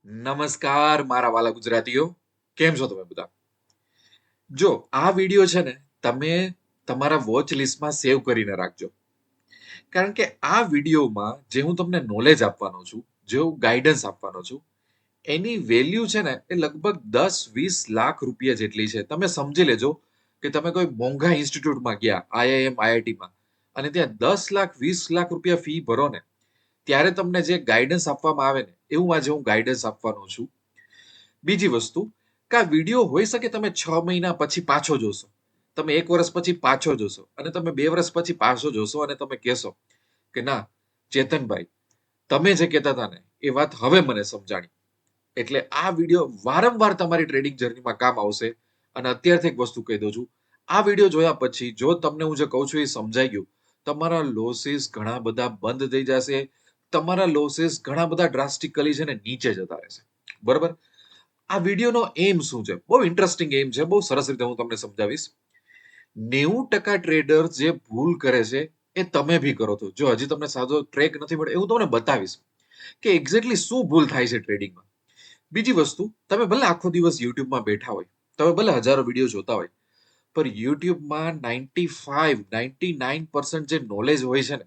નમસ્કાર મારા વાલા ગુજરાતીઓ, કેમ છો તમે બધા? જો આ વિડીયો છે ને, તમે તમારા વોચ લિસ્ટમાં સેવ કરીને રાખજો. કારણ કે આ વિડીયોમાં જે હું તમને નોલેજ આપવાનો છું, જે હું ગાઈડન્સ આપવાનો છું, એની વેલ્યુ છે ને એ લગભગ 10-20 લાખ રૂપિયા જેટલી છે. તમે સમજી લેજો કે તમે કોઈ મોંઘા ઇન્સ્ટિટ્યૂટમાં ગયા, આઈઆઈએમ આઈઆઈટીમાં, અને ત્યાં 10 લાખ 20 લાખ રૂપિયા ફી ભરો ને, ત્યારે તમને જે ગાઈડન્સ આપવામાં આવે ને, એવું આજે હું ગાઈડન્સ આપવાનો છું. બીજી વસ્તુ કે આ વિડીયો હોઈ શકે તમે 6 મહિના પછી પાછો જોશો, તમે 1 વર્ષ પછી પાછો જોશો, અને તમે 2 વર્ષ પછી પાછો જોશો અને તમે કહેશો કે ના ચેતનભાઈ, તમે જે કહેતા હતા ને એ વાત હવે મને સમજાણી. એટલે આ વિડીયો વારંવાર તમારી ટ્રેડિંગ જર્નીમાં કામ આવશે. અને અત્યારથી એક વસ્તુ કહી દઉં છું, આ વિડીયો જોયા પછી જો તમને હું જે કહું છું એ સમજાઈ ગયું, તમારા લોસીસ ઘણા બધા બંધ થઈ જશે. તમારા લોસીસ ઘણા બધા ડ્રાસ્ટિકલી છે ને નીચે જતા રહેશે. બરોબર? આ વિડીયોનો એમ શું છે? બહુ ઇન્ટરેસ્ટિંગ એમ છે, બહુ સરસ રીતે હું તમને સમજાવીશ. 90% ટ્રેડર જે ભૂલ કરે છે એ તમે બી કરો છો. જો હજી તમને સાદો ટ્રેક નથી મળ્યો, એવું તમને બતાવીશ કે એક્ઝેક્ટલી શું ભૂલ થાય છે ટ્રેડિંગમાં. બીજી વસ્તુ, તમે ભલે આખો દિવસ યુટ્યુબમાં બેઠા હોય, તમે ભલે હજારો વિડીયો જોતા હોય, પણ યુટ્યુબમાં 95-99% જે નોલેજ હોય છે ને,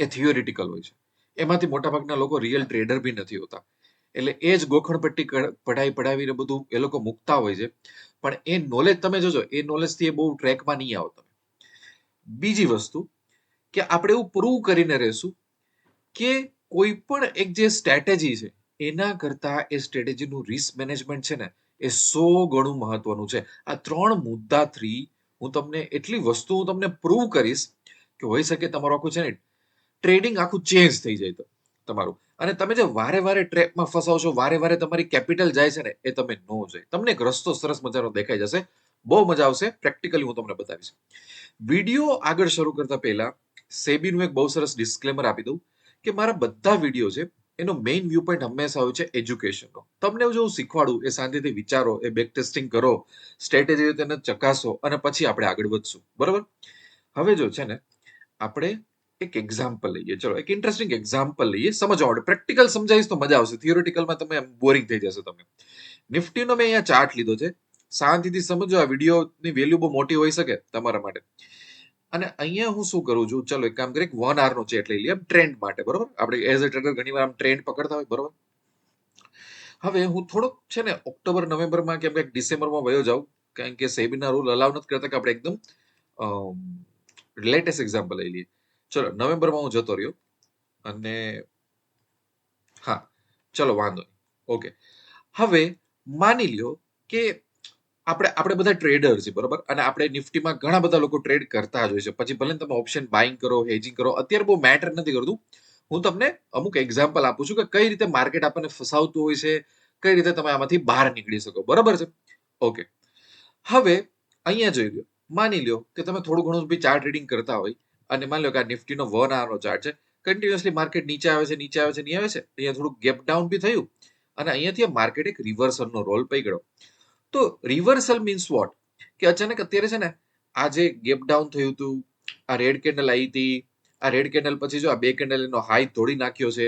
એ થિયોરિટિકલ હોય છે. એમાંથી મોટાભાગના લોકો રિયલ ટ્રેડર બી નથી હોતા. એટલે એ જ ગોખણપટ્ટી પઢાવીને બધું એ લોકો મૂકતા હોય છે. પણ એ નોલેજ તમે જોજો, એ નોલેજથી એ બહુ ટ્રેકમાં નહીં આવો તમે. બીજી વસ્તુ કે આપણે એવું પ્રૂવ કરીને રહેશું કે કોઈ પણ એક જે સ્ટ્રેટેજી છે એના કરતા એ સ્ટ્રેટેજીનું રિસ્ક મેનેજમેન્ટ છે ને, એ 100 ગણું મહત્વનું છે. આ 3 મુદ્દાથી હું તમને એટલી વસ્તુ હું તમને પ્રૂવ કરીશ કે હોઈ શકે તમારું આખું છે ને ટ્રેડિંગ આખું ચેન્જ થઈ જાય તો તમારું. અને તમે જે વારે વારે ટ્રેપમાં ફસાવો છો, વારે વારે તમારી કેપિટલ જાય છે ને, એ તમે નો જાય. તમને એક રસ્તો સરસ મજાનો દેખાઈ જશે, બહુ મજા આવશે. પ્રેક્ટિકલી હું તમને બતાવીશ. વિડીયો આગળ શરૂ કરતા પહેલા સેબીનું એક બહુ સરસ ડિસ્ક્લેમર આપી દઉં કે મારા બધા વિડીયો છે એનો મેઇન વ્યૂ પોઈન્ટ હંમેશા હોય છે એજ્યુકેશનનો. તમને જો હું શીખવાડું એ શાંતિથી વિચારો, એ બેક ટેસ્ટિંગ કરો, સ્ટ્રેટેજી તેને ચકાસો અને પછી આપણે આગળ વધશું. બરોબર? હવે જો છે ને, આપણે એક એક્ઝામ્પલ લઈએ. ચલો એક ઇન્ટરેસ્ટિંગ એક્ઝામ્પલ લઈએ, સમજવા માટે. પ્રેક્ટિકલ સમજાવીશ તો મજા આવશે, થિયોરિટિકલમાં તમે બોરિંગ થઈ જશો તમે. નિફ્ટીનો મેં અહીંયા ચાર્ટ લીધો છે, શાંતિથી સમજો. આ વિડીયોની વેલ્યુ બહુ મોટી હોઈ શકે તમારા માટે. અને અહીંયા હું શું કરું છું, ચલો એક કામ કરીએ, 1 hour નો ચેટ લઈ લઈએ ટ્રેન્ડ માટે. બરોબર? આપણે એઝ અ ટ્રેડર ઘણી વાર ટ્રેન્ડ પકડતા હોય. બરોબર? હવે હું થોડોક છે ને ઓક્ટોબર નવેમ્બરમાં કે ડિસેમ્બરમાં વયો જાઉં, કારણ કે સેબીના રૂલ અલાઉ નથી કરતા કે આપણે એકદમ લેટેસ્ટ એક્ઝામ્પલ લઈ લઈએ. ચલો નવેમ્બરમાં હું જતો રહ્યો અને હા, ચલો વાંધો નહીં. ઓકે, હવે માની લ્યો કે આપણે બધા ટ્રેડર છે. બરોબર? અને આપણે નિફ્ટીમાં ઘણા બધા લોકો ટ્રેડ કરતા જ હોય છે. પછી ભલે તમે ઓપ્શન બાઇંગ કરો, હેજિંગ કરો, અત્યારે બહુ મેટર નથી કરતું. હું તમને અમુક એક્ઝામ્પલ આપું છું કે કઈ રીતે માર્કેટ આપણને ફસાવતું હોય છે, કઈ રીતે તમે આમાંથી બહાર નીકળી શકો. બરોબર છે? ઓકે, હવે અહીંયા જોઈ લો. માની લ્યો કે તમે થોડું ઘણું બી ચાર્ટ રીડિંગ કરતા હોય અને માની લો કે આ નિફ્ટીનો 1 hour નો ચાર્ટ છે. કન્ટિન્યુઅસલી માર્કેટ નીચે આવે છે, નીચે આવે છે, નહીં આવે છે. અહીંયા થોડું ગેપ ડાઉન બી થયું અને અહીંયાથી માર્કેટ એક રિવર્સલનો રોલ પકડ્યો. તો રિવર્સલ મીન્સ વોટ? કે અચાનક અત્યારે છે ને આ જે ગેપ ડાઉન થયું હતું, આ રેડ કેન્ડલ આવી હતી, આ રેડ કેન્ડલ પછી જો આ બે કેન્ડલ એનો હાઈ તોડી નાખ્યો છે,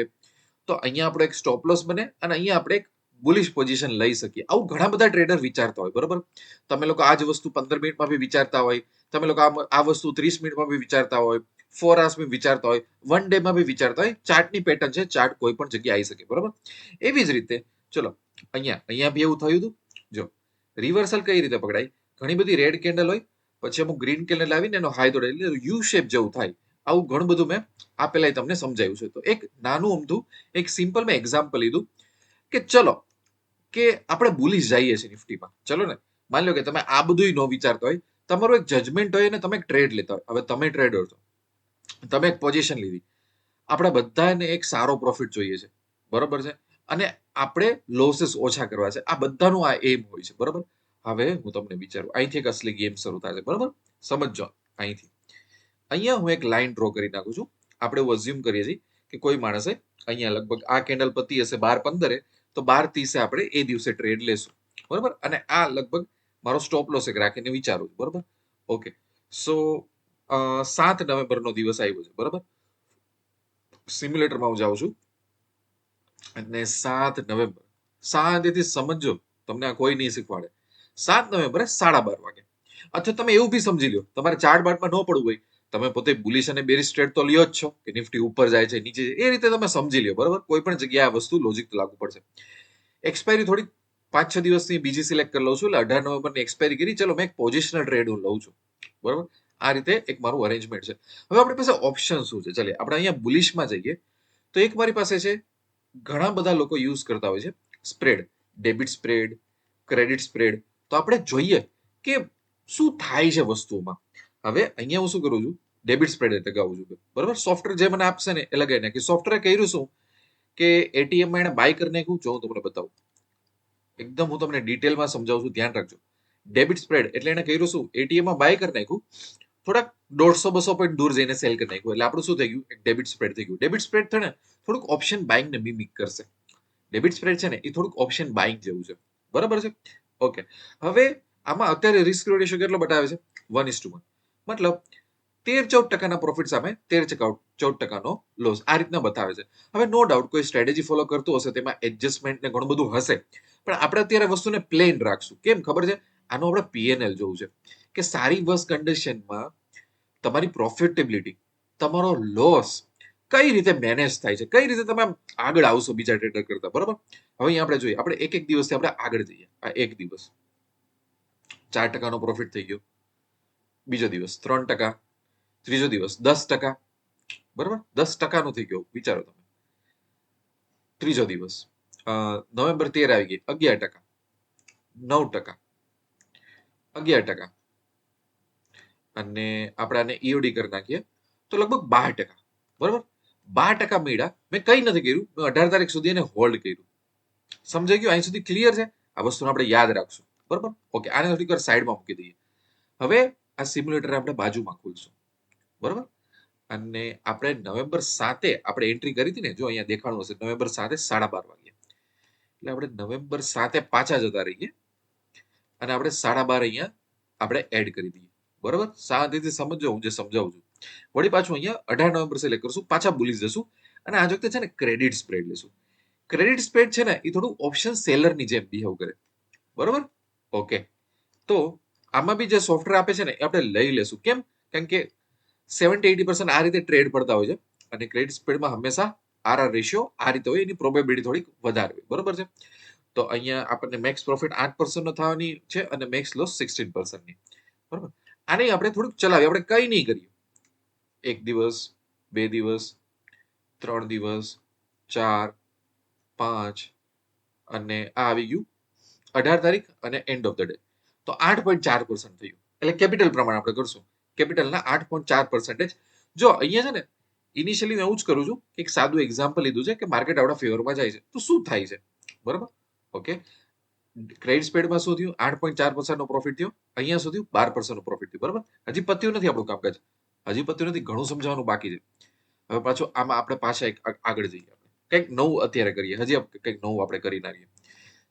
તો અહીંયા આપણો એક સ્ટોપ લોસ બને અને અહીંયા આપણે એક બુલિશ પોઝિશન લઈ શકીએ. આવું ઘણા બધા ટ્રેડર વિચારતા હોય. બરોબર? તમે લોકો આ જ વસ્તુ 15 મિનિટમાં બી વિચારતા હોય, તમે લોકો આ વસ્તુ 30 મિનિટમાં બી વિચારતા હોય, 4 hours બી વિચારતા હોય, 1 day માં બી વિચારતા હોય. ચાર્ટની પેટર્ન છે, ચાર્ટ કોઈ પણ જગ્યાએ આવી શકે. બરોબર? એવી જ રીતે ચલો અહીંયા બી એવું થયું હતું. જો રિવર્સલ કઈ રીતે પકડાય? ઘણી બધી રેડ કેન્ડલ હોય, પછી અમુક ગ્રીન કેન્ડલ આવીને એનો હાઈ તોડે, એટલે યુ શેપ જેવું થાય. આવું ઘણું બધું મેં આ પહેલા તમને સમજાવ્યું છે. તો એક નાનું અમથું એક સિમ્પલ મેં એક્ઝામ્પલ લીધું કે ચલો કે આપણે ભૂલી જઈએ છીએ નિફ્ટીમાં. ચલો ને, માની લો કે તમે આ બધું ન વિચારતા હોય, તમારું એક જજમેન્ટ હોય ને તમે એક ટ્રેડ લેતા હોય. હવે તમે ટ્રેડર છો, તમે એક પોઝિશન લીધી, આપણે બધાને એક સારો પ્રોફિટ જોઈએ છે. બરોબર છે? અને આપણે લોસીસ ઓછા કરવા છે. આ બધાનું આ એમ હોય છે. બરોબર? હવે હું તમને વિચારું, અહીંથી એક અસલી ગેમ શરૂ થાય છે. બરોબર? સમજો અહીંથી. અહીંયા હું એક લાઈન ડ્રો કરી નાખું છું. આપણે એવું અઝ્યુમ કરીએ છીએ કે કોઈ માણસે અહીંયા લગભગ આ કેન્ડલ પતી હશે 12:15, તો 12:30 આપણે એ દિવસે ટ્રેડ લેશું. બરોબર? અને આ લગભગ મારો સ્ટોપ લોસ એક રાખીને વિચારું. બરોબર? ઓકે, સો 7 નવેમ્બરનો દિવસ આવ્યો છે. બરોબર? સિમ્યુલેટરમાં હું જાઉં છું અને 7 નવેમ્બર, શાંતિથી સમજો, તમને આ કોઈ નહીં શીખવાડે. 7 નવેમ્બરે 12:30 વાગે. અથવા તમે એવું બી સમજી લો, તમારે ચાર્ટ બાર્ટમાં ન પડવું હોય, તમે પોતે બુલિશ અને બેરિશ ટ્રેડ તો લ્યો જ છો, કે નિફ્ટી ઉપર જાય છે નીચે, એ રીતે તમે સમજી લ્યો, બરાબર. કોઈ પણ જગ્યાએ આ વસ્તુ લોજિક લાગુ પડશે. એક્સપાયરી થોડી 5-6 દિવસની બીજી સિલેક્ટ કરી લઉં છું, એટલે 18 નવેમ્બરની એક્સપાયરી કરી, ચલો મેં એક પોઝિશનલ ટ્રેડ હું લઉં છું, બરાબર. આ રીતે એક મારું અરેન્જમેન્ટ છે. હવે આપણી પાસે ઓપ્શન શું છે? ચાલે આપણે અહીંયા બુલિશમાં જઈએ, તો એક મારી પાસે છે, ઘણા બધા લોકો યુઝ કરતા હોય છે spread, debit spread, credit spread. તો આપણે જોઈએ કે શું થાય છે વસ્તુમાં. હવે અહીંયા હું શું કરું છું, ડેબિટ સ્પ્રેડ લગાવું છું, બરાબર. સોફ્ટવેર જે મને આપશે ને એ લગાવી નાખી. સોફ્ટવેર કર્યું શું કે એટીએમમાં એને બાય કરી નાખ્યું, જો હું તમને બતાવું, એકદમ હું તમને ડિટેલમાં સમજાવું છું, ધ્યાન રાખજો. ડેબિટ સ્પ્રેડ એટલે એને કર્યું શું, એટીએમમાં બાય કરી નાખ્યું, થોડાક 150-200 પોઈન્ટ દૂર જઈને સેલ કરી નાખ્યું, એટલે આપણું શું થઈ ગયું, એક ડેબિટ સ્પ્રેડ થઈ ગયું. ડેબિટ સ્પ્રેડ છે ને થોડુંક ઓપ્શન બાઇંગ ને મિમિક કરશે. ડેબિટ સ્પ્રેડ છે ને એ થોડુંક ઓપ્શન બાઇંગ જેવું છે, બરાબર છે. ઓકે, હવે આમાં અત્યારે રિસ્ક રેશિયો કેટલો બતાવે છે? 1:1. મતલબ 13-14% પ્રોફિટ સામે 13-14% લોસ, આ રીતના બતાવે છે. હવે નો ડાઉટ કોઈ સ્ટ્રેટેજી ફોલો કરતું હશે, તેમાં એડજસ્ટમેન્ટ ને ઘણું બધું હશે, પણ આપણે અત્યારે વસ્તુને પ્લેન રાખશું. કેમ ખબર છે? આનું આપણે પીએનએલ જોવું છે, કે સારી બસ કન્ડિશનમાં તમારી પ્રોફિટેબિલિટી, તમારો લોસ કઈ રીતે મેનેજ થાય છે, કઈ રીતે તમે આગળ આવશો બીજા ટ્રેડર કરતા, બરાબર. હવે અહીંયા આપણે જોઈએ, આપણે એક દિવસથી આપણે આગળ જઈએ. આ એક દિવસ 4%નો પ્રોફિટ થઈ ગયો, બીજો દિવસ 3%, ત્રીજો દિવસ 10%, બરાબર. 10%નું થઈ ગયું, વિચારો તમે. ત્રીજો દિવસ નવેમ્બર 13 આવી ગઈ, 11%, 9%, 11%, અને આપણે આને ઈઓડી કરી નાખીએ તો લગભગ 12%, બરાબર. 12% મળ્યા. મેં કઈ નથી કર્યું, મેં 18 તારીખ સુધી એને હોલ્ડ કર્યું. સમજાઈ ગયું? અહીં સુધી ક્લિયર છે? આ વસ્તુને આપણે યાદ રાખશું, બરાબર. ઓકે, આને થોડીક વાર સાઈડમાં મૂકી દઈએ. હવે આ સિમ્યુલેટર આપણે બાજુમાં ખોલશું, બરાબર. અને આપણે નવેમ્બર 7 આપણે એન્ટ્રી કરી હતી ને, જો અહીંયા દેખાણું હશે, નવેમ્બર 7 12:30 વાગે. એટલે આપણે નવેમ્બર 7 પાછા જતા રહીએ, અને આપણે 12:30 અહીંયા આપણે એડ કરી દઈએ, બરાબર. શાંતિથી સમજો, હું જે સમજાવું છું. વળી પાછું અહીંયા 18 નવેમ્બર સિલેક્ટ કરશું, પાછા ભૂલી જશું, અને આ વખતે છે ને ક્રેડિટ સ્પ્રેડ લેશું. ક્રેડિટ સ્પ્રેડ છે ને એ થોડું ઓપ્શન સેલરની જેમ બિહેવ કરે, બરાબર. ઓકે, તો આમાં બી જે સોફ્ટવેર આપે છે ને એ આપણે લઈ લેશું. કેમ? કારણ કે 70-80% આ રીતે ટ્રેડ પડતા હોય છે, અને ક્રેડિટ સ્પ્રેડમાં હંમેશા આરઆર રેશિયો આ રીતે હોય, એની પ્રોબેબિલિટી થોડીક વધારે હોય, બરાબર છે. તો અહીંયા આપણને મેક્સ પ્રોફિટ 8% થવાની છે, અને મેક્સ લોસ 16%ની, બરાબર. આને આપણે થોડુંક ચલાવીએ, આપણે કઈ નહીં કરીએ. 1 દિવસ, 2 દિવસ, 3 દિવસ, 4, 5, અને આ આવી ગયું 18 તારીખ અને એન્ડ ઓફ ધ ડે. તો 8.4% થયું. એટલે કેપિટલ પ્રમાણે આપણે કરશું, કેપિટલના 8.4%. જો અહીંયા છે ને ઇનિશિયલી હું એવું જ કરું છું, એક સાદું એક્ઝામ્પલ લીધું છે કે માર્કેટ આપણા ફેવરમાં જાય છે તો શું થાય છે, બરાબર. ઓકે, ક્રેડિટ સ્પ્રેડમાં શું થયું? 8.4%નો પ્રોફિટ થયો. અહીંયા શું થયું? 12%નો પ્રોફિટ થયું, બરાબર. હજી પત્યું નથી આપણું કામકાજ, હજી પત્યું નથી, ઘણું સમજાવવાનું બાકી છે. હવે પાછું આમાં આપણે પાછા આગળ જઈએ, કંઈક નવું અત્યારે કરીએ, હજી કંઈક નવું આપણે કરી નાખીએ.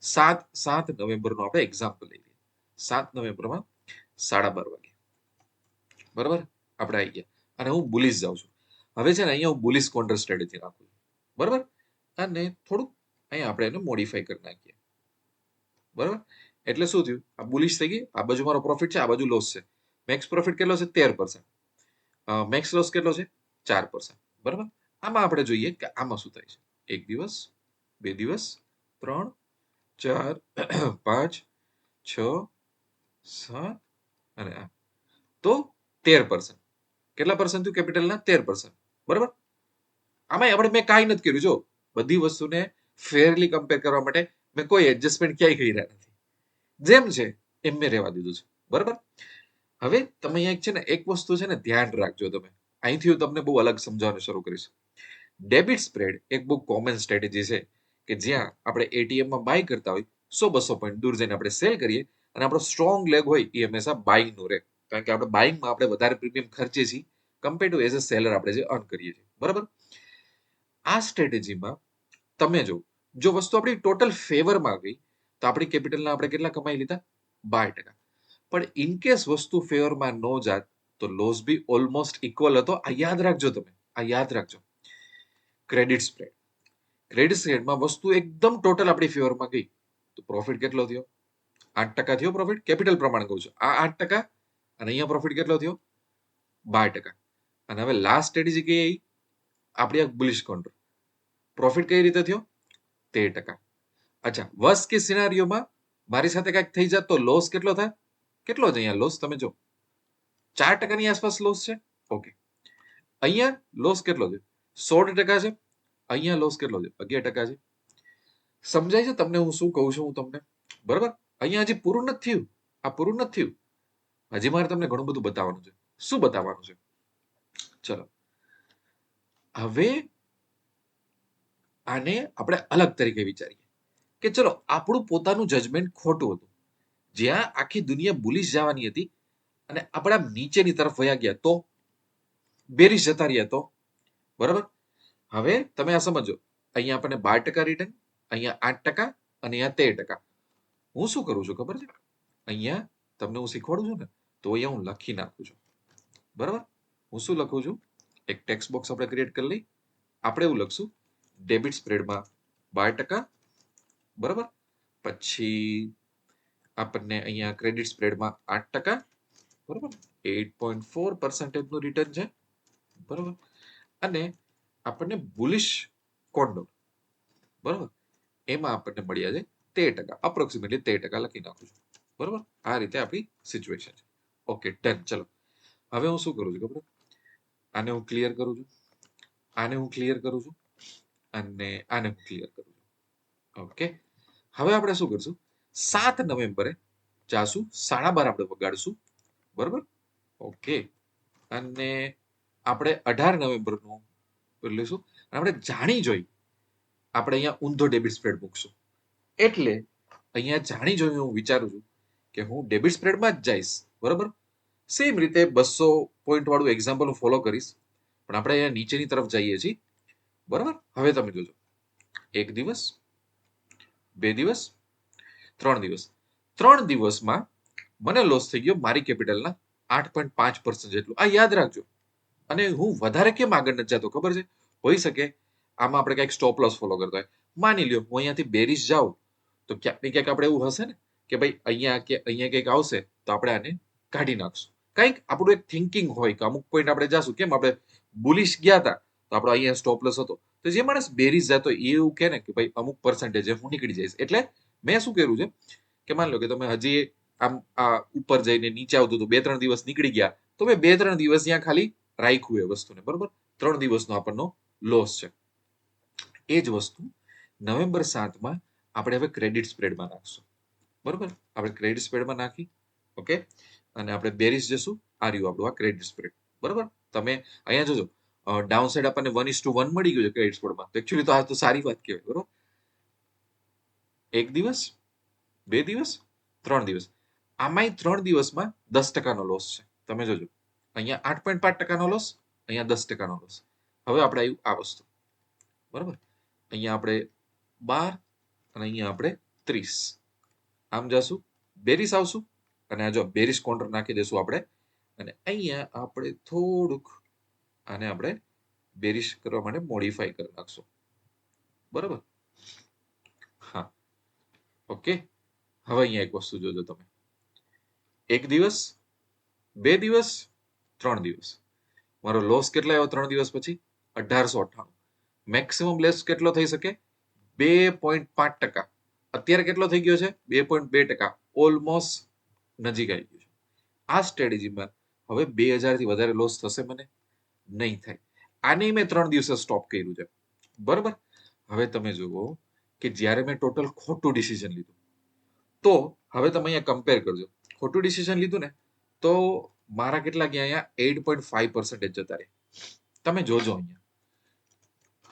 7 નવેમ્બરનો આપણે એક્ઝામ્પલ લઈએ. 7 નવેમ્બરમાં 12:30 વાગે, બરાબર. આપણે આવી ગયા, અને હું બુલિશ જાઉં છું. હવે છે ને અહીંયા હું બુલિશ કોન્ટ્રા સ્ટ્રેટેજી નાખું, બરાબર. અને થોડુંક અહીંયા આપણે એને મોડિફાઈ કરી નાખીએ, બરાબર. એટલે શું થયું? આ બુલિશ થઈ ગઈ, આ બાજુ મારો પ્રોફિટ છે, આ બાજુ લોસ છે. મેક્સ પ્રોફિટ કેટલો છે? 13%. મેક્સ લોસ કેટલો છે? 4%, બરાબર. આમાં આપણે જોઈએ કે આમાં શું થાય છે. 1 દિવસ, 2 દિવસ, 3, 4, 5, 6, 7, અને આ તો 13%. કેટલા પર્સન્ટ થયું કેપિટલના? 13%, બરાબર. આમાં આપણે મેં કાંઈ નથી કર્યું. જો બધી વસ્તુને ફેરલી કમ્પેર કરવા માટે મેં કોઈ એડજસ્ટમેન્ટ ક્યાંય કર્યા નથી, જેમ છે એમ મેં રહેવા દીધું છે, બરાબર. હવે તમે અહીંયા છે ને એક વસ્તુ છે ને ધ્યાન રાખજો. તમે અહીંથી હું તમને બહુ અલગ સમજાવવાનું શરૂ કરીશ. ડેબિટ સ્પ્રેડ એક બહુ કોમન સ્ટ્રેટેજી છે, કે જ્યાં આપણે એટીએમમાં બાય કરતા હોય 100-200 પોઈન્ટ દૂર જઈને આપણે સેલ કરીએ, અને આપણો સ્ટ્રોંગ લેગ હોય એ હંમેશા બાઇંગનો રહે, કારણ કે આપણે બાઇંગમાં આપણે વધારે પ્રીમિયમ ખર્ચીએ છીએ compare to as a seller આપણે જે અર્ન કરીએ છીએ, બરાબર. આ સ્ટ્રેટેજીમાં તમે જો વસ્તુ આપણી ટોટલ ફેવરમાં ગઈ, તો આપણી કેપિટલના આપણે કેટલા કમાઈ લીધા? 12%. પણ ઇન કેસ વસ્તુ ફેવરમાં ન જાત તો લોસ બી ઓલમોસ્ટ ઇક્વલ હતો. આ યાદ રાખજો, તમે આ યાદ રાખજો. ક્રેડિટ સ્પ્રેડ ક્રેડિટ સ્પ્રેડમાં વસ્તુ એકદમ ટોટલ આપણી ફેવરમાં ગઈ તો પ્રોફિટ કેટલો થયો? 8% થયો પ્રોફિટ. કેપિટલ પ્રમાણે કહું છું, આ 8% અને અહીંયા પ્રોફિટ કેટલો થયો? 12%. અને હવે લાસ્ટ સ્ટ્રેટેજી કઈ આવી? આપણી આ બુલિશ કોન્ટ્રો. પ્રોફિટ કઈ રીતે થયો? 13%. અચ્છા, વર્સ્ટ કેસ સિનારીઓમાં મારી સાથે કંઈક થઈ જાત તો લોસ કેટલો થાય? કેટલો છે અહીંયા લોસ? તમે જો 4% ની આસપાસ લોસ છે. ઓકે, અહીંયા લોસ કેટલો છે? 16% છે. અહીંયા લોસ કેટલો છે? 11% છે. સમજાય છે તમને હું શું કહું છું? હું તમને બરાબર. અહીંયા હજી પૂરું નથી થયું. આ પૂરું નથી થયું. હજી મારે તમને ઘણું બધું બતાવવાનું છે. શું બતાવવાનું છે? ચલો, હવે આને આપણે અલગ તરીકે વિચારીએ કે ચલો આપણું પોતાનું જજમેન્ટ ખોટું હતું, જ્યાં આખી દુનિયા બુલિશ જવાની હતી અને આપણા નીચેની તરફ વયા ગયા તો બેરિશ જતા રહ્યા તો બરાબર. હવે તમે આ સમજો, અહીંયા આપણને 12% રિટર્ન, અહીંયા 8% અને અહીંયા 13%. હું શું કરું છું ખબર છે? અહીંયા તમને હું શીખવાડું છું ને, તો અહીંયા હું લખી નાખું છું. બરાબર. હું શું લખું છું? એક ટેક્સ્ટ બોક્સ આપણે ક્રિએટ કરી લઈ. આપણે એવું લખશું ડેબિટ સ્પ્રેડમાં 12%, બરાબર. પછી આપણને અહીંયા ક્રેડિટ સ્પ્રેડમાં 8%, બરાબર. 8.4% નું રિટર્ન છે, બરાબર. અને આપણને બુલિશ કોન્ડોર, બરાબર, એમાં આપણને મળ્યા છે 13%, અપ્રોક્સિમેટલી 13% લખી નાખું છું, બરાબર. આ રીતે આપણી સિચ્યુએશન છે. Okay, done. ચલો, હવે હું શું કરું છું ખબર? આને હું ક્લિયર કરું છું, આને હું ક્લિયર કરું છું અને આને હું ક્લિયર કરું છું. ઓકે, હવે આપણે શું કરશું? 7 નવેમ્બરે જાશું, 12:30 આપણે વગાડશું, બરાબર. ઓકે, અને આપણે 18 નવેમ્બરનું લઈશું. આપણે જાણી જોઈ આપણે અહીંયા ઊંધો ડેબિટ સ્પ્રેડ મૂકશું. એટલે અહીંયા જાણી જોઈ હું વિચારું છું કે હું ડેબિટ સ્પ્રેડમાં જ જઈશ, બરાબર. સેમ રીતે 200 પોઈન્ટ વાળું એક્ઝામ્પલ હું ફોલો કરીશ, પણ આપણે અહીંયા નીચેની તરફ જઈએ છીએ, બરાબર. હવે તમે જોજો, 1 દિવસ, 2 દિવસ, 3 દિવસ. 3 દિવસમાં મને લોસ થઈ ગયો મારી કેપિટલના 8.5% જેટલું. આ યાદ રાખજો. અને હું વધારે કેમ આગળ નથી જતો ખબર છે? હોઈ શકે આમાં આપણે કંઈક સ્ટોપ લોસ ફોલો કરતા હોય. માની લ્યો હું અહીંયાથી બેરિશ જાઉં તો ક્યાંક ને ક્યાંક આપણે એવું હશે ને કે ભાઈ અહીંયા કંઈક આવશે તો આપણે આને કાઢી નાખશું. કંઈક આપણું એક થિંકિંગ હોય કે અમુક પોઈન્ટ આપણે જાશું. કેમ આપણે બુલિશ ગયા હતા તો આપણો અહીંયા સ્ટોપ લોસ હતો. તો જે માણસ બેરિશ જતો એ એવું કહે ને કે ભાઈ અમુક પર્સન્ટેજ હું નીકળી જઈશ. એટલે મેં શું કર્યું છે કે માની લો કે તમે હજી આમ આ ઉપર જઈને નીચે આવતું હતું, 2-3 દિવસ નીકળી ગયા તો મેં 2-3 દિવસ ત્યાં ખાલી રાખ્યું એ વસ્તુને, બરોબર. 3 દિવસનો આપણનો લોસ છે. એ જ વસ્તુ નવેમ્બર 7માં આપણે હવે ક્રેડિટ સ્પ્રેડમાં નાખશું, બરોબર. આપણે ક્રેડિટ સ્પ્રેડમાં નાખી, ઓકે, અને આપણે બેરિશ જશું. આ રહ્યું આપણું આ ક્રેડિટ સ્પ્રેડ, બરોબર. તમે અહીંયા જોજો ડાઉન સાઈડ આપણને 1:1 મળી ગયું છે ક્રેડિટ સ્પ્રેડમાં. તો એકચ્યુઅલી તો આ તો સારી વાત કહેવાય, બરોબર. 1 દિવસ, 2 દિવસ, 3 દિવસ, આમાંય 3 દિવસમાં 10%નો લોસ છે. તમે જોજો, અહીંયા 8.5%નો લોસ, અહીંયા 10%નો લોસ. હવે આપણે આવ્યું આ વસ્તુ, બરાબર. અહીંયા આપણે 12 અને અહીંયા આપણે 30. આમ જશું, બેરિસ આવશું અને આ જો બેરિસ કોન્ટ્ર નાખી દેશું આપણે. અને અહીંયા આપણે થોડુંક આને આપણે બેરિશ કરવા માટે મોડિફાઈ કરી નાખશું, બરાબર. હા, ઓકે. હવે અહીંયા એક વસ્તુ જોજો તમે, 1 દિવસ, 2 દિવસ, 3 દિવસ. મારો લોસ કેટલો આવ્યો 3 દિવસ પછી? 1898. મેક્સિમમ લેસ કેટલો થઈ શકે? 2.5%. અત્યારે કેટલો થઈ ગયો છે? 2.2%. ઓલમોસ્ટ નજીક આવી ગયું છે. આ સ્ટ્રેટેજીમાં હવે 2000 થી વધારે લોસ થશે મને? નહીં થાય. આને મેં 3 દિવસે સ્ટોપ કર્યું છે, બરાબર. હવે તમે જુઓ કે જ્યારે મેં ટોટલ ખોટું ડિસિઝન લીધું તો હવે તમે અહીંયા કમ્પેર કરજો. ખોટું ડિસિઝન લીધું ને તો મારા કેટલા ગયા? અહીંયા 8.5% જતા રહે. તમે જોજો અહીંયા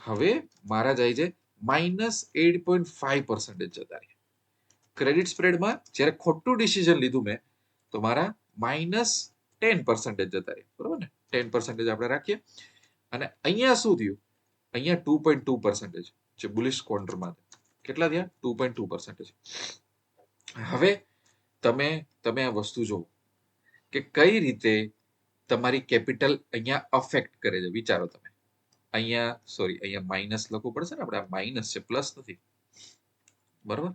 હવે મારા જાય છે -8.5% જતા રહે. ક્રેડિટ સ્પ્રેડમાં જ્યારે ખોટું ડિસિઝન લીધું મેં તો મારા -10% જતા રહે, બરોબર ને. 10% આપણે રાખીએ. અને અહીંયા શું થયું? અહીંયા 2.2% જે બુલિશ ક્વોન્ટરમાં કેટલા થયા? 2.2%. હવે તમે આ વસ્તુ જુઓ કે કઈ રીતે તમારી કેપિટલ અહીંયા અફેક્ટ કરે છે. વિચારો તમે, અહીંયા સોરી અહીંયા માઇનસ લખવું પડશે ને આપણે, આ માઇનસ છે પ્લસ નથી, બરાબર.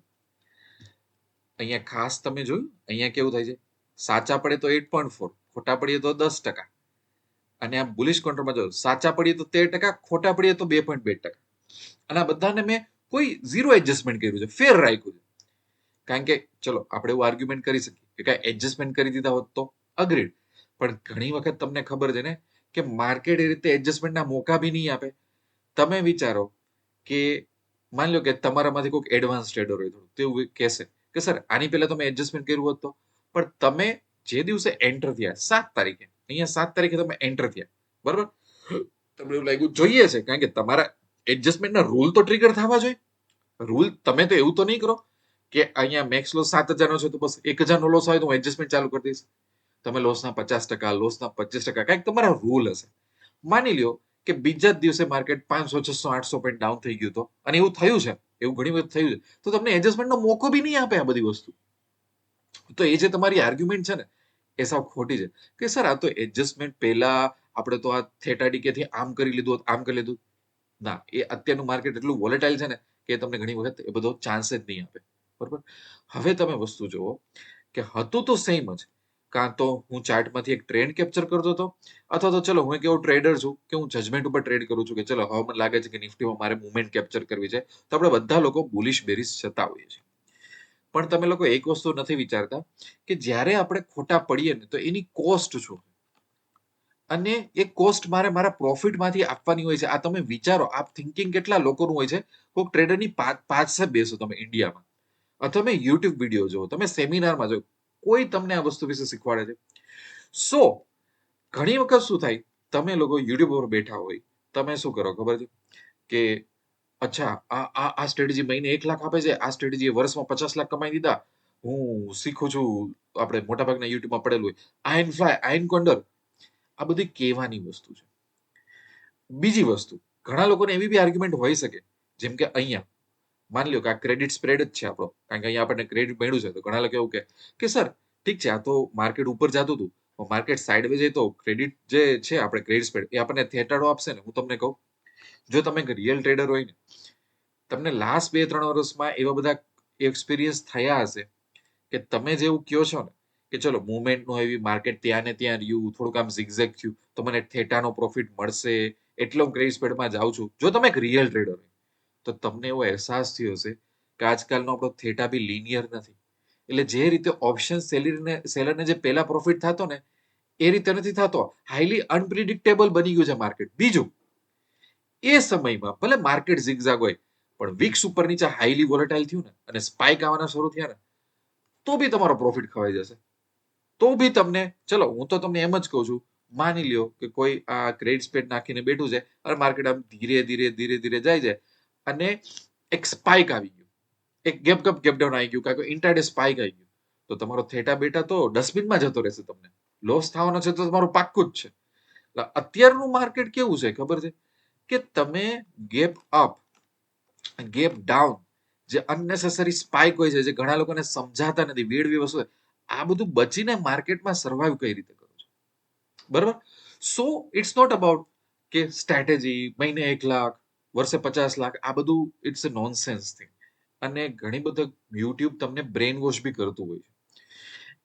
અહીંયા ખાસ તમે જોયું અહીંયા કેવું થાય છે, સાચા પડે તો 8.4, ખોટા પડીએ તો 10%. અને આ બુલિશ કાઉન્ટરમાં જો સાચા પડીએ તો 13%, ખોટા પડીએ તો 2.2%. અને આ બધાને મેં કોઈ ઝીરો એડજસ્ટમેન્ટ કર્યું છે, ફેર રાખ્યું છે. કારણ કે ચલો આપણે એવું આર્ગ્યુમેન્ટ કરી શકીએ કે કાંઈ એડજસ્ટમેન્ટ કરી દીધા હોત તો અગ્રીડ, પણ ઘણી વખત તમને ખબર છે ને કે માર્કેટ એ રીતે એડજસ્ટમેન્ટના મોકા બી નહીં આપે. તમે વિચારો કે માની લો કે તમારામાંથી કોઈક એડવાન્સ ટ્રેડર હોય થોડું, તો એવું કહેશે કે સર આની પહેલા તમે એડજસ્ટમેન્ટ કર્યું હોત તો. પણ તમે જે દિવસે એન્ટર થયા 7 તારીખે, અહીંયા 7 તારીખે તમે એન્ટર થયા, બરાબર, તમને એવું લાગ્યું જોઈએ છે કારણ કે તમારા એડજસ્ટમેન્ટના રૂલ તો ટ્રિગર થવા જોઈએ. રૂલ તમે તો એવું તો નહીં કરો કે અહીંયા મેક્સ લોસ 7,000 નો છે તો બસ 1,000 નો લોસ હોય તો હું એડજસ્ટમેન્ટ ચાલુ કરી દઈશ. તમે લોસના 50%, લોસના 25%, કાંઈક તમારા રૂલ હશે. માની લ્યો કે બીજા જ દિવસે માર્કેટ 500, 600, 800 પોઈન્ટ ડાઉન થઈ ગયું તો, અને એવું થયું છે, એવું ઘણી વખત થયું છે, તો તમને એડજસ્ટમેન્ટનો મોકો બી નહીં આપે આ બધી વસ્તુ. તો એ જે તમારી આર્ગ્યુમેન્ટ છે ને એ સાવ ખોટી છે કે સર આ તો એડજસ્ટમેન્ટ પહેલા આપણે તો આ થેટા ડીકેથી આમ કરી લીધું, આમ કરી લીધું. ના, એ અત્યારનું માર્કેટ એટલું વોલેટાઇલ છે ને કે તમને ઘણી વખત એ બધો ચાન્સ જ નહીં આપે, બરોબર. હવે તમે વસ્તુ જુઓ કે હતું તો સેમ જ, કાં તો હું ચાર્ટમાંથી એક ટ્રેન્ડ કેપ્ચર કરતો હતો, અથવા તો ચલો હું એક એવો ટ્રેડર છું કે હું જજમેન્ટ ઉપર ટ્રેડ કરું છું કે ચલો હવે મને લાગે છે કે નિફ્ટીમાં મારે મુવમેન્ટ કેપ્ચર કરવી છે, તો આપણે બધા લોકો બુલિશ બેરિશ જતા હોઈએ છીએ. પણ તમે લોકો એક વસ્તુ નથી વિચારતા કે જ્યારે આપણે ખોટા પડીએ ને તો એની કોસ્ટ શું, અને એ કોસ્ટ મારે મારા પ્રોફિટમાંથી આપવાની હોય છે. આ તમે વિચારો, આ થિંકિંગ કેટલા લોકોનું હોય છે. કોઈક ટ્રેડરની પાસે બેસો તમે ઇન્ડિયામાં, અથવા તમે યુટ્યુબ વિડીયો જો, તમે સેમિનારમાં જો, કોઈ તમને આ વસ્તુ વિશે શીખવાડે છે? સો ઘણી વખત શું થાય, તમે લોકો યુટ્યુબ પર બેઠા હોય, તમે શું કરો ખબર છે કે અચ્છા આ સ્ટ્રેટેજી મહિને 1 લાખ આપે છે, આ સ્ટ્રેટેજી વર્ષમાં 50 લાખ કમાઈ દીધા, હું શીખું છું. આપણે મોટાભાગના યુટ્યુબમાં પડેલું હોય આયન ફ્લાય, આયન કોન્ડર, આ બધી કહેવાની વસ્તુ છે. બીજી વસ્તુ, ઘણા લોકોને એવી બી આર્ગ્યુમેન્ટ હોઈ શકે, જેમ કે અહીંયા માની લો કે આ ક્રેડિટ સ્પ્રેડ જ છે આપણો, કારણ કે અહીંયા આપણને ક્રેડિટ મળ્યું છે, તો ઘણા લોકો એવું કે સર ઠીક છે આ તો માર્કેટ ઉપર જતું હતું, માર્કેટ સાઈડવેઝ જાય તો ક્રેડિટ જે છે આપણે ક્રેડિટ સ્પ્રેડ એ આપણને થેટાડો આપશે ને. હું તમને કહું, જો તમે એક રિયલ ટ્રેડર હોય ને, તમને લાસ્ટ 2-3 વર્ષમાં એવા બધા એક્સપિરિયન્સ થયા હશે કે તમે જેવું કહો છો ને કે ચલો મુવમેન્ટનું એવી માર્કેટ ત્યાં ને ત્યાં રહ્યું, થોડુંક આમ ઝિગઝેગ થયું તો મને થેટાનો પ્રોફિટ મળશે એટલે હું ક્રેડિટ સ્પ્રેડમાં જાઉં છું. જો તમે એક રિયલ ટ્રેડર હોય તો તમને એવો અહેસાસ થયો હશે કે આજકાલનો આપણો થેટા બી લિનિયર નથી. એટલે જે રીતે ઓપ્શન સેલરને જે પહેલા પ્રોફિટ થતો ને એ રીતે નથી થતો, હાઈલી અનપ્રિડિક્ટેબલ બની ગયું છે માર્કેટ. બીજું, એ સમયમાં ભલે માર્કેટ ઝિગઝાગ હોય, પણ વિક્સ ઉપર નીચે હાઈલી વોલેટાઇલ થયું ને અને સ્પાઇક આવવાના શરૂ થયા ને, તો બી તમારો પ્રોફિટ ખવાઈ જશે. તો બી તમને, ચલો હું તો તમને એમ જ કહું છું, માની લ્યો કે કોઈ આ ક્રેડિટ સ્પ્રેડ નાખીને બેઠું છે અને માર્કેટ આમ ધીરે ધીરે ધીરે ધીરે જાય છે અને એક સ્પાઇક આવી ગયું, એક ગેપ ડાઉન આવી ગયું, કાંઈ ઇન્ટરડે સ્પાઇક આવી ગયું, તો તમારો થેટા બેટા તો ડસ્ટબિનમાં જતો રહેશે. તમને લોસ થવાનો છે તો તમારું પાક્કું જ છે. અત્યારનું માર્કેટ કેવું છે ખબર છે કે તમે ગેપ અપ, ગેપ ડાઉન, જે અનનેસેસરી સ્પાઇક હોય છે, જે ઘણા લોકોને સમજાતા નથી, વેડવી વસ્તુ, આ બધું બચીને માર્કેટમાં સર્વાઈવ કઈ રીતે કરો છો, બરાબર. સો ઇટ્સ નોટ અબાઉટ કે સ્ટ્રેટેજી મહિને 1 લાખ, વર્ષે 50 લાખ, આ બધું ઇટ્સ અ નોનસેન્સ થિંગ. અને ઘણી બધું યુટ્યુબ તમને બ્રેન વોશ બી કરતું હોય છે.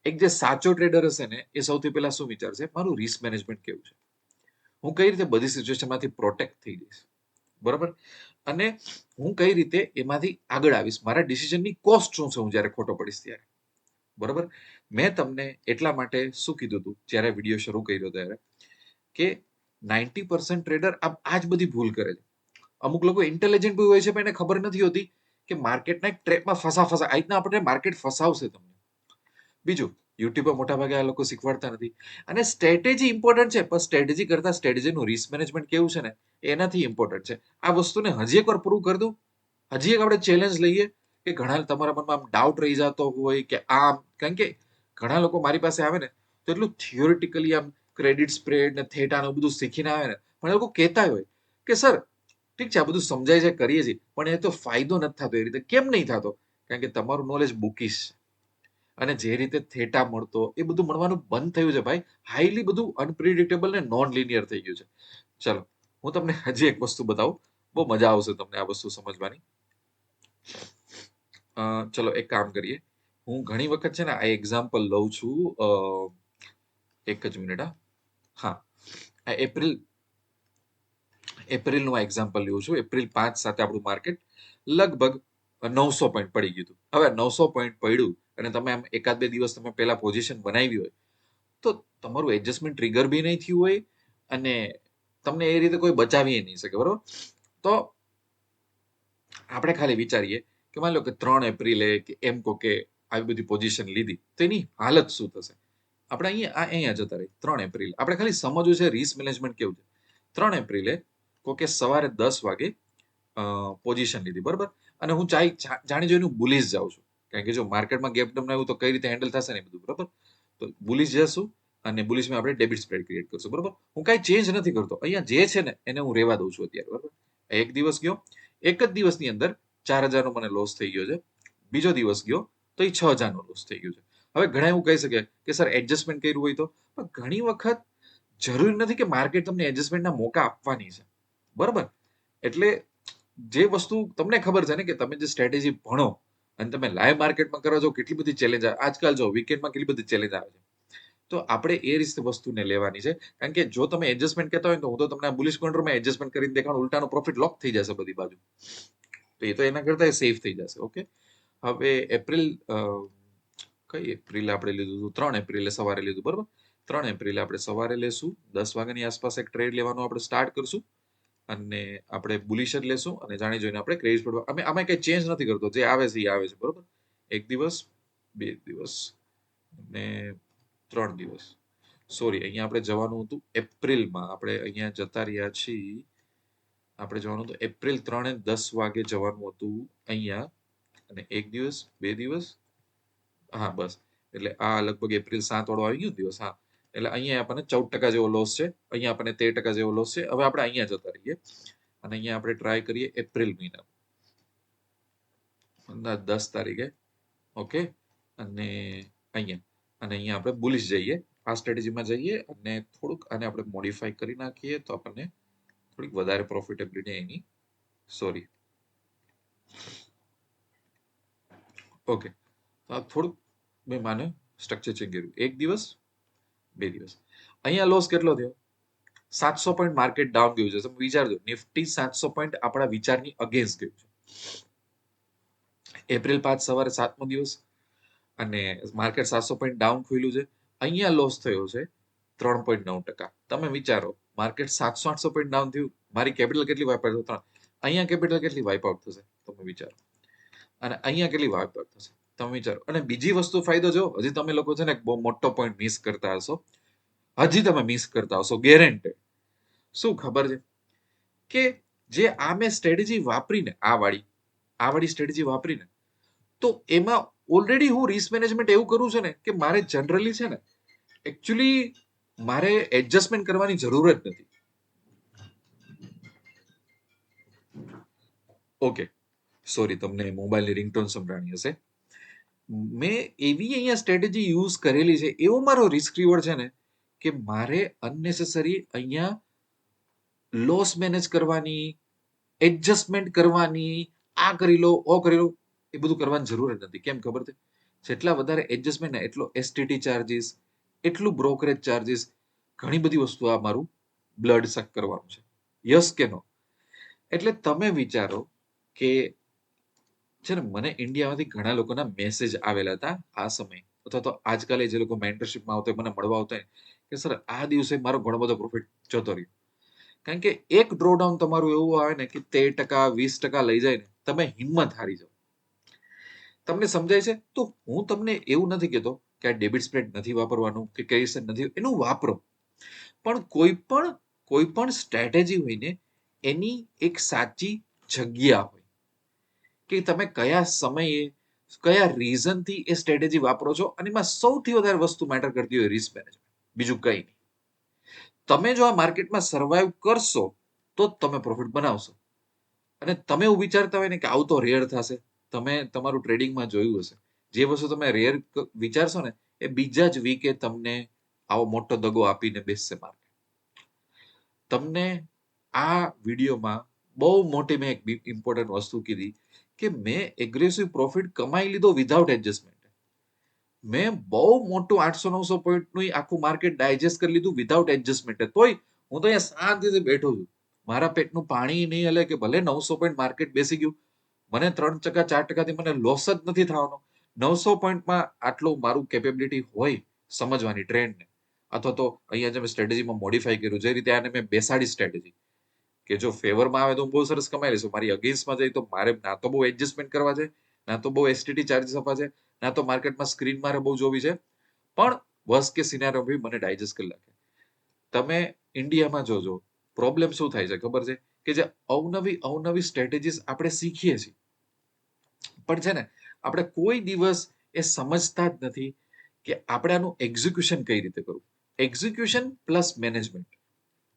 એક જે સાચો ટ્રેડર હશે ને એ સૌથી પહેલા શું વિચારશે, મારું રિસ્ક મેનેજમેન્ટ કેવું છે, હું કઈ રીતે બધી સિચ્યુએશનમાંથી પ્રોટેક્ટ થઈ જઈશ, બરાબર, અને હું કઈ રીતે એમાંથી આગળ આવીશ, મારા ડિસિઝનની કોસ્ટ શું છે હું જ્યારે ખોટો પડીશ ત્યારે, બરાબર. મેં તમને એટલા માટે શું કીધું હતું જ્યારે વિડીયો શરૂ કર્યો ત્યારે કે 90% ટ્રેડર આ જ બધી ભૂલ કરે છે. અમુક લોકો ઇન્ટેલિજન્ટ બી હોય છે પણ એને ખબર નથી હોતી કે માર્કેટના એક ટ્રેપમાં ફસા આ રીતના આપણે માર્કેટ ફસાવશે તમને. બીજું, યુટ્યુબમાં મોટા ભાગે આ લોકો શીખવાડતા નથી. અને સ્ટ્રેટેજી ઇમ્પોર્ટન્ટ છે, પણ સ્ટ્રેટેજી કરતા સ્ટ્રેટેજીનું રિસ્ક મેનેજમેન્ટ કેવું છે ને એનાથી ઇમ્પોર્ટન્ટ છે. આ વસ્તુને હજી એકવાર પ્રૂવ કરી દઉં, હજી એક આપણે ચેલેન્જ લઈએ કે ઘણા તમારા મનમાં આમ ડાઉટ રહી જતો હોય કે આમ, કારણ કે ઘણા લોકો મારી પાસે આવે ને તો એટલું થિયોરિટિકલી આમ ક્રેડિટ સ્પ્રેડ ને થેટા ને બધું શીખીને આવે ને, પણ એ લોકો કહેતા હોય કે સર ઠીક છે આ બધું સમજાય છે કરીએ છીએ, પણ એ તો ફાયદો નથી થતો. એ રીતે કેમ નહીં થતો? કારણ કે તમારું નોલેજ બુકીશ છે, અને જે રીતે થેટા મળતો એ બધું મળવાનું બંધ થયું છે ભાઈ. હાઈલી બધું અનપ્રિડિક્ટેબલ ને નોન લિનિયર થઈ ગયું છે. ચલો હું તમને હજી એક વસ્તુ બતાવું, બહુ મજા આવશે તમને આ વસ્તુ સમજવાની. ચલો એક કામ કરીએ, હું ઘણી વખત છે ને આ એક્ઝામ્પલ લઉં છું. એક જ મિનિટ. હા, આ એપ્રિલનું આ એક્ઝામ્પલ લઉં છું. એપ્રિલ 5 સાથે આપણું માર્કેટ લગભગ 900 પોઈન્ટ પડી ગયું હતું. હવે 900 પોઈન્ટ પડ્યું અને તમે આમ એકાદ બે દિવસ તમે પહેલા પોઝિશન બનાવી હોય તો તમારું એડજસ્ટમેન્ટ ટ્રિગર બી નહીં થયું હોય અને તમને એ રીતે કોઈ બચાવી નહીં શકે, બરોબર? તો આપણે ખાલી વિચારીએ કે માની લો કે 3 એપ્રિલે કે એમ કહો કે આવી બધી પોઝિશન લીધી તો એની હાલત શું થશે. આપણે અહીંયા જતા રહી 3 એપ્રિલ. આપણે ખાલી સમજવું છે રિસ્ક મેનેજમેન્ટ કેવું છે. 3 એપ્રિલે કહો કે સવારે 10 વાગે પોઝિશન લીધી, બરોબર? અને હું જાણી જોઈને બુલિશ જાઉં છું, કારણ કે જો માર્કેટમાં ગેપ ડાઉન આવ્યું તો કઈ રીતે હેન્ડલ થશે ને બધું, બરોબર? તો બુલિશ જશું અને બુલિશમાં આપણે ડેબિટ સ્પ્રેડ ક્રિએટ કરશું, બરોબર? હું કાંઈ ચેન્જ નથી કરતો, અહીંયા જે છે ને એને હું રેવા દઉં છું અત્યારે, બરોબર? એક દિવસ ગયો, એક જ દિવસની અંદર 4,000 નો મને લોસ થઈ ગયો છે. બીજો દિવસ ગયો તો એ 6,000 નો લોસ થઈ ગયો છે. હવે ઘણા એવું કહી શકે કે સર એડજસ્ટમેન્ટ કર્યું હોય તો, પણ ઘણી વખત જરૂરી નથી કે માર્કેટ તમને એડજસ્ટમેન્ટના મોકા આપવાની છે, બરોબર? એટલે જે વસ્તુ તમને ખબર છે ને કે તમે જે સ્ટ્રેટેજી ભણો અને તમે લાઈવ માર્કેટમાં કરો છો, કેટલી બધી ચેલેન્જ આવે આજકાલ. જો વીકેન્ડમાં કેટલી બધી ચેલેન્જ આવે છે, તો આપણે એ રીતે વસ્તુને લેવાની છે. કારણ કે જો તમે એડજસ્ટમેન્ટ કહેતા હોય તો હું તો તમને બુલિશ કોન્ટ્રામાં એડજસ્ટમેન્ટ કરીને દેખાડું, ઉલટાનો પ્રોફિટ લોક થઈ જશે બધી બાજુ. તો એ તો એના કરતા સેફ થઈ જશે. ઓકે, હવે કઈ એપ્રિલ આપણે લીધું હતું? 3 એપ્રિલે સવારે લીધું, બરોબર? 3 એપ્રિલે આપણે સવારે લેશું, 10 વાગ્યાની આસપાસ એક ટ્રેડ લેવાનું આપણે સ્ટાર્ટ કરશું અને આપણે બુલિશ જ લેશું અને જાણી જોઈને આપણે ક્રેડિટ પડવા અમે કઈ ચેન્જ નથી કરતો, જે આવે છે એ આવે છે, બરોબર? એક દિવસ, 2 દિવસ અને 3 દિવસ. સોરી, અહીંયા આપણે જવાનું હતું એપ્રિલમાં, આપણે અહીંયા જતા રહ્યા છીએ. આપણે જવાનું હતું એપ્રિલ 3 અને 10 વાગે જવાનું હતું અહીંયા, અને એક દિવસ, 2 દિવસ, હા બસ. એટલે આ લગભગ એપ્રિલ 7 વાળો આવી ગયો દિવસ. હા, એટલે અહીંયા આપણને 14% જેવો લોસ છે, અહીંયા આપણને 13% જેવો લોસ છે. હવે આપણે અહીંયા જતા રહીએ અને અહીંયા આપણે ટ્રાય કરીએ એપ્રિલ મહિના 10 તારીખે. ઓકે, અને અહીંયા આપણે બુલિશ જઈએ, આ સ્ટ્રેટેજીમાં જઈએ અને થોડુંક આને આપણે મોડિફાઈ કરી નાખીએ તો આપણને થોડીક વધારે પ્રોફિટેબિલિટી એની. સોરી, ઓકે, થોડુંક મેં માને સ્ટ્રક્ચર ચેન્જ કર્યું. એક દિવસ, 2 દિવસ, અહીંયા લોસ કેટલો થયો? 700 પોઈન્ટ માર્કેટ ડાઉન ગયું છે. તમે વિચારજો, નિફ્ટી 700 પોઈન્ટ આપણા વિચારની અગેન્સ્ટ ગયું છે. એપ્રિલ 5 સવારે 7મો દિવસ અને માર્કેટ 700 પોઈન્ટ ડાઉન ખુલ્યું છે. અહીંયા લોસ થયો છે 3.9%. તમે વિચારો, માર્કેટ 700-800 પોઈન્ટ ડાઉન થયું, મારી કેપિટલ કેટલી વાઇપ આઉટ થશે? અહીંયા કેપિટલ કેટલી વાઇપ આઉટ થશે તમે વિચારો, અને અહીંયા કેટલી વાઇપ આઉટ થશે તમે વિચારો. અને બીજી વસ્તુ ફાયદો જો, હજી તમે લોકો છે ને બહુ મોટો પોઈન્ટ મિસ કરતા હશો, હજી તમે મિસ કરતા હશો ગેરંટેડ. શું ખબર છે કે જે આ મેં સ્ટ્રેટેજી વાપરીને, આ વાળી સ્ટ્રેટેજી વાપરીને, તો એમાં ઓલરેડી હું રિસ્ક મેનેજમેન્ટ એવું કરું છું ને કે મારે જનરલી છે ને એકચ્યુઅલી મારે એડજસ્ટમેન્ટ કરવાની જરૂર જ નથી. ઓકે, સોરી, તમને મોબાઈલની રિંગટોન સંભળાણી હશે. મેં એવી અહીંયા સ્ટ્રેટેજી યુઝ કરેલી છે, એવો મારો રિસ્ક રિવોર્ડ છે ને કે મારે અનનેસેસરી અહીંયા લોસ મેનેજ કરવાની, એડજસ્ટમેન્ટ કરવાની, આ કરી લો, ઓ કરી લો, એ બધું કરવાની જરૂર જ નથી. કેમ ખબર છે? જેટલા વધારે એડજસ્ટમેન્ટ ને એટલો એસટીટી ચાર્જીસ, એટલું બ્રોકરેજ ચાર્જીસ, ઘણી બધી વસ્તુ આ મારું બ્લડ સક કરવાનું છે. યસ કે નો? એટલે તમે વિચારો કે છે ને મને ઇન્ડિયામાંથી ઘણા લોકોના મેસેજ આવેલા હતા આ સમય, અથવા તો આજકાલે જે લોકો મેન્ટરશિપમાં આવતા મને મળવા આવતા કે સર આ દિવસે મારો ઘણો બધો પ્રોફિટ જતો રહ્યો. કારણ કે એક ડ્રોડાઉન તમારું એવું આવે ને કે 13%, 20% લઈ જાય ને, તમે હિંમત હારી જાઓ. તમને સમજાય છે? તો હું તમને એવું નથી કહેતો કે આ ડેબિટ સ્પ્રેડ નથી વાપરવાનું કે ક્રેડિટ નથી, એનું વાપરો, પણ કોઈ પણ સ્ટ્રેટેજી હોય ને એની એક સાચી જગ્યા હોય કે તમે કયા સમયે, કયા રીઝનથી એ સ્ટ્રેટેજી વાપરો છો, અને એમાં સૌથી વધારે વસ્તુ મેટર કરતી હોય રિસ્ક મેનેજમેન્ટ, બીજું કંઈ નહીં. તમે જો આ માર્કેટમાં સર્વાઈવ કરશો તો જ તમે પ્રોફિટ બનાવશો. અને તમે એવું વિચારતા હોય ને કે આવું તો રેર થશે, તમે તમારું ટ્રેડિંગમાં જોયું હશે, જે વસ્તુ તમે રેર વિચારશો ને એ બીજા જ વીકે તમને આવો મોટો દગો આપીને બેસશે માર્કેટ. તમને આ વિડીયોમાં બહુ મોટી મેં એક ઇમ્પોર્ટન્ટ વસ્તુ કીધી કે મેં એગ્રેસિવ પ્રોફિટ કમાઈ લીધો વિધાઉટ એડજસ્ટમેન્ટ. મેં બહુ મોટું 800-900 પોઈન્ટનું આખું માર્કેટ ડાયજેસ્ટ કરી લીધું વિધાઉટ એડજસ્ટમેન્ટ. તોય હું તો અહીંયા શાંતિથી બેઠો છું. મારા પેટનું પાણી નહીં હલે કે ભલે 900 પોઈન્ટ માર્કેટ બેસી ગયું, મને 3% 4%થી મને લોસ જ નથી થવાનો. 900 પોઈન્ટમાં આટલું મારું કેપેબિલિટી હોય સમજવાની ટ્રેન્ડને, અથવા તો અહીંયા જે મેં સ્ટ્રેટેજીમાં મોડિફાઈ કર્યું, જે રીતે આને મેં બેસાડી સ્ટ્રેટેજી કે જો ફેવરમાં આવે તો હું બહુ સરસ કમાઈ લઈશું, મારી અગેન્સ્ટમાં જાય તો મારે ના તો બહુ એડજસ્ટમેન્ટ કરવા છે, ના તો બહુ એસટીટી ચાર્જીસ આપવા છે, ના તો માર્કેટમાં સ્ક્રીન મારે બહુ જોવી છે, પણ વર્સ્ટ કેસ સિનારિયો બી મને ડાયજેસ્ટ કરી નાખે. તમે ઇન્ડિયામાં જોજો પ્રોબ્લેમ શું થાય છે ખબર છે, કે જે અવનવી સ્ટ્રેટેજીસ આપણે શીખીએ છીએ, પણ છે ને આપણે કોઈ દિવસ એ સમજતા જ નથી કે આપણે આનું એક્ઝિક્યુશન કઈ રીતે કરવું. એક્ઝિક્યુશન પ્લસ મેનેજમેન્ટ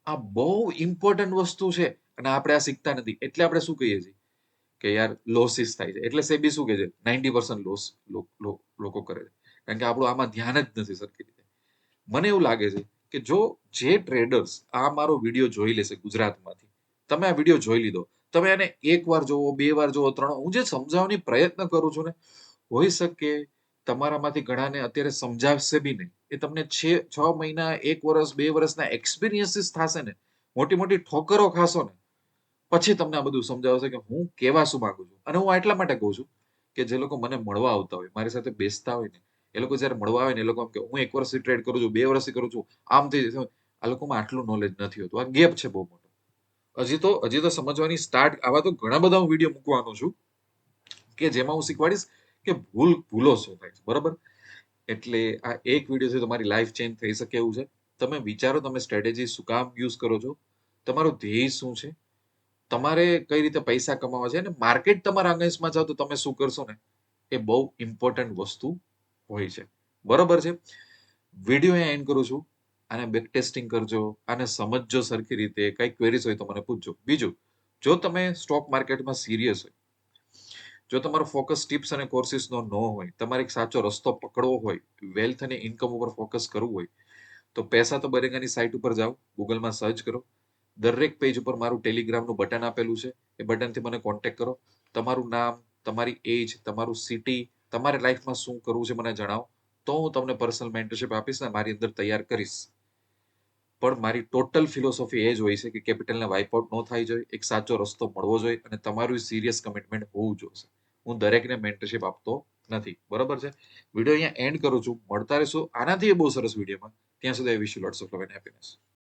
આ બહુ ઇમ્પોર્ટન્ટ વસ્તુ છે, અને આપણે આ શીખતા નથી. એટલે આપણે શું કહીએ છીએ કે યાર લોસીસ થાય છે, એટલે સેબી શું કહે છે 90% લોસ લોકો કરે છે, કારણ કે આપણું આમાં ધ્યાન જ નથી સરખી રીતે. મને એવું લાગે છે કે જો જે ટ્રેડર્સ આ મારો વિડીયો જોઈ લેશે ગુજરાતમાંથી, તમે આ વિડીયો જોઈ લીધો, તમે એને એક વાર જોવો, 2 વાર જોવો, 3, હું જે સમજાવવાની પ્રયત્ન કરું છું ને, હોઈ શકે તમારામાંથી ઘણાને અત્યારે સમજાવશે બી નહીં. એ તમને 6 મહિના, 1 વર્ષ, 2 વર્ષના એક્સપિરિયન્સીસ થશે ને, મોટી મોટી ઠોકરો ખાશો ને, પછી તમને આ બધું સમજાવશે કે હું કેવા શું માંગુ છું. અને હું એટલા માટે કહું છું કે જે લોકો મને મળવા આવતા હોય, મારી સાથે બેસતા હોય ને, એ લોકો જયારે મળવા આવે ને, એ લોકો એમ કે હું 1 વર્ષથી ટ્રેડ કરું છું, 2 વર્ષથી કરું છું, આમથી આ લોકોમાં આટલું નોલેજ નથી હોતું. આ ગેપ છે બહુ મોટો. હજી તો સમજવાની સ્ટાર્ટ, આવા તો ઘણા બધા હું વિડીયો મૂકવાનો છું કે જેમાં હું શીખવાડીશ કે ભૂલો શું થાય છે, બરોબર. એટલે આ એક વિડીયો છે, તમારી લાઈફ ચેન્જ થઈ શકે એવું છે. તમે વિચારો તમે સ્ટ્રેટેજી શું કામ યુઝ કરો છો, તમારો ધ્યેય શું છે, તમારે કઈ રીતે પૈસા કમાવા છે, અને માર્કેટ તમારા અગેન્સ્ટમાં જાવ તો તમે શું કરશો ને, એ બહુ ઇમ્પોર્ટન્ટ વસ્તુ હોય છે, બરોબર છે. વિડીયો અહીંયા એન્ડ કરું છું. આને બેક ટેસ્ટિંગ કરજો, આને સમજજો સરખી રીતે. કઈ ક્વેરીઝ હોય તો મને પૂછજો. બીજું, જો તમે સ્ટોક માર્કેટમાં સિરિયસ હોય, જો તમારો ફોકસ ટિપ્સ અને કોર્સિસનો ન હોય, તમારે એક સાચો રસ્તો પકડવો હોય, વેલ્થ અને ઇન્કમ ઉપર ફોકસ કરવું હોય, તો પૈસા તો બરેગાની સાઇટ ઉપર જાઓ, ગૂગલમાં સર્ચ કરો. દરેક પેજ ઉપર મારું ટેલિગ્રામનું બટન આપેલું છે, એ બટનથી મને કોન્ટેક્ટ કરો. તમારું નામ, તમારી એજ, તમારું સિટી, તમારે લાઈફમાં શું કરવું છે મને જણાવો, તો હું તમને પર્સનલ મેન્ટરશિપ આપીશ ને મારી અંદર તૈયાર કરીશ. પણ મારી ટોટલ ફિલોસોફી એ જ હોય છે કે કેપિટલને વાઇપ આઉટ ન થાય જોઈએ, એક સાચો રસ્તો મળવો જોઈએ, અને તમારું સિરિયસ કમિટમેન્ટ હોવું જોઈએ. હું દરેકને મેન્ટરશિપ આપતો નથી, બરોબર છે. વિડીયો અહીંયા એન્ડ કરું છું. મળતા રહેશું આનાથી બહુ સરસ વિડીયોમાં. ત્યાં સુધી wish you lots of love and happiness.